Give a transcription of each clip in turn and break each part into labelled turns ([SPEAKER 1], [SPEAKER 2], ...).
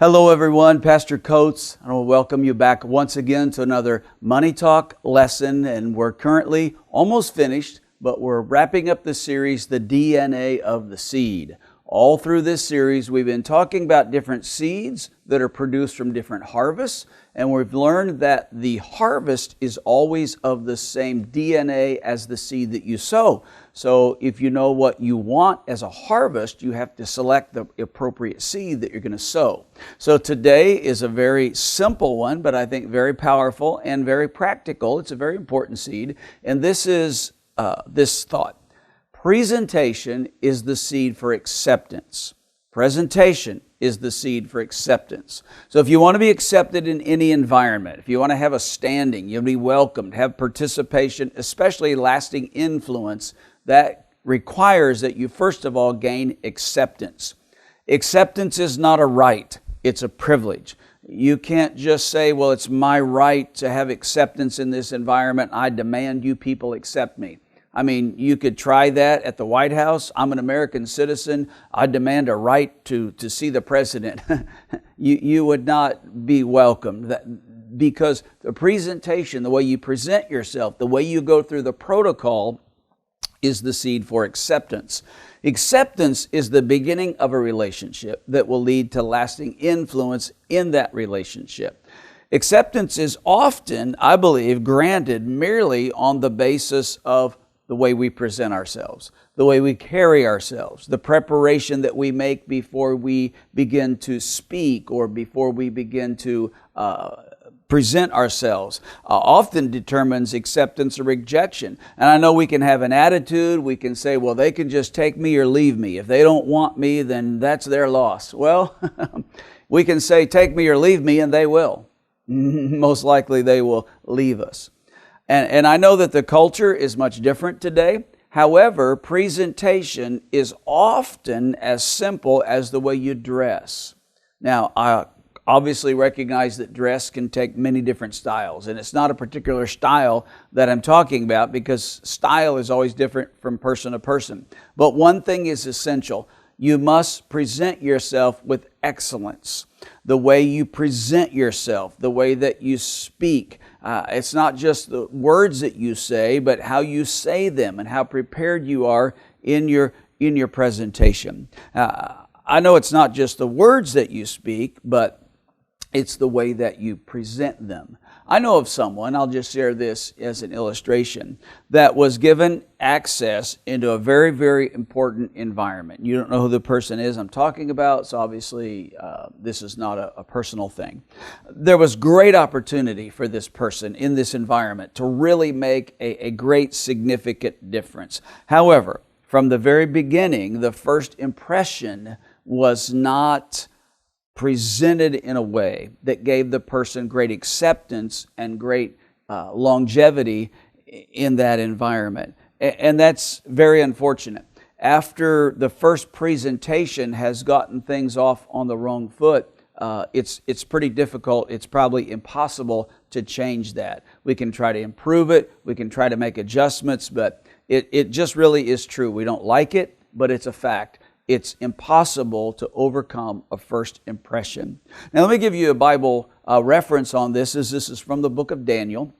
[SPEAKER 1] Hello everyone, Pastor Coates. I want to welcome you back once again to another Money Talk lesson, and we're currently almost finished, but we're wrapping up the series, The DNA of the Seed. All through this series, we've been talking about different seeds that are produced from different harvests, and we've learned that the harvest is always of the same DNA as the seed that you sow. So if you know what you want as a harvest, you have to select the appropriate seed that you're going to sow. So today is a very simple one, but I think very powerful and very practical. It's a very important seed, and this is this thought. Presentation is the seed for acceptance. Presentation is the seed for acceptance. So if you want to be accepted in any environment, if you want to have a standing, you'll be welcomed, have participation, especially lasting influence, that requires that you first of all gain acceptance. Acceptance is not a right, it's a privilege. You can't just say, well, it's my right to have acceptance in this environment. I demand you people accept me. I mean, you could try that at the White House. I'm an American citizen. I demand a right to see the president. You would not be welcomed because the presentation, the way you present yourself, the way you go through the protocol is the seed for acceptance. Acceptance is the beginning of a relationship that will lead to lasting influence in that relationship. Acceptance is often, I believe, granted merely on the basis of the way we present ourselves, the way we carry ourselves, the preparation that we make before we begin to speak or before we begin to present ourselves, often determines acceptance or rejection. And I know we can have an attitude, we can say, well, they can just take me or leave me. If they don't want me, then that's their loss. Well, we can say, take me or leave me, and they will. Most likely they will leave us. And I know that the culture is much different today. However, presentation is often as simple as the way you dress. Now, I obviously recognize that dress can take many different styles, and it's not a particular style that I'm talking about because style is always different from person to person. But one thing is essential. You must present yourself with excellence. The way you present yourself, the way that you speak. It's not just the words that you say, but how you say them and how prepared you are in your presentation. I know it's not just the words that you speak, but it's the way that you present them. I know of someone, I'll just share this as an illustration, that was given access into a very, very important environment. You don't know who the person is I'm talking about, so obviously this is not a personal thing. There was great opportunity for this person in this environment to really make a great significant difference. However, from the very beginning, the first impression was not presented in a way that gave the person great acceptance and great longevity in that environment. And that's very unfortunate. After the first presentation has gotten things off on the wrong foot, it's pretty difficult. It's probably impossible to change that. We can try to improve it. We can try to make adjustments, but it just really is true. We don't like it, but it's a fact. It's impossible to overcome a first impression. Now, let me give you a Bible reference on this. This is from the book of Daniel.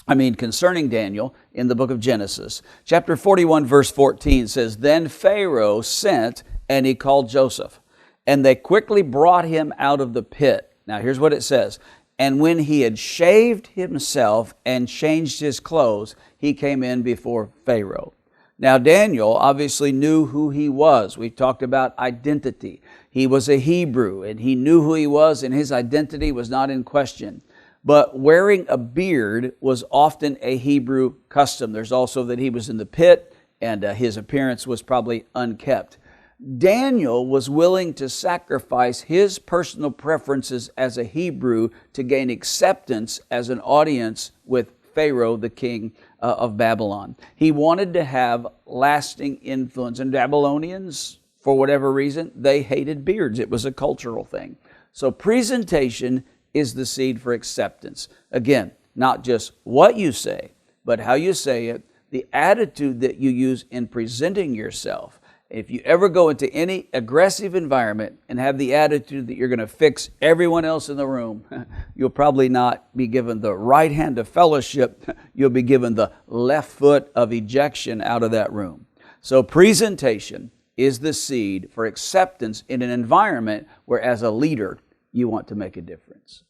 [SPEAKER 1] Concerning Daniel in the book of Genesis. Chapter 41, verse 14 says, Then Pharaoh sent, and he called Joseph, and they quickly brought him out of the pit. Now, here's what it says. And when he had shaved himself and changed his clothes, he came in before Pharaoh. Now, Daniel obviously knew who he was. We've talked about identity. He was a Hebrew, and he knew who he was, and his identity was not in question. But wearing a beard was often a Hebrew custom. There's also that he was in the pit, and his appearance was probably unkept. Daniel was willing to sacrifice his personal preferences as a Hebrew to gain acceptance as an audience with Pharaoh, the king of Babylon. He wanted to have lasting influence. And Babylonians, for whatever reason, they hated beards. It was a cultural thing. So presentation is the seed for acceptance. Again, not just what you say, but how you say it, the attitude that you use in presenting yourself, If you ever go into any aggressive environment and have the attitude that you're going to fix everyone else in the room, you'll probably not be given the right hand of fellowship. You'll be given the left foot of ejection out of that room. So presentation is the seed for acceptance in an environment where, as a leader, you want to make a difference.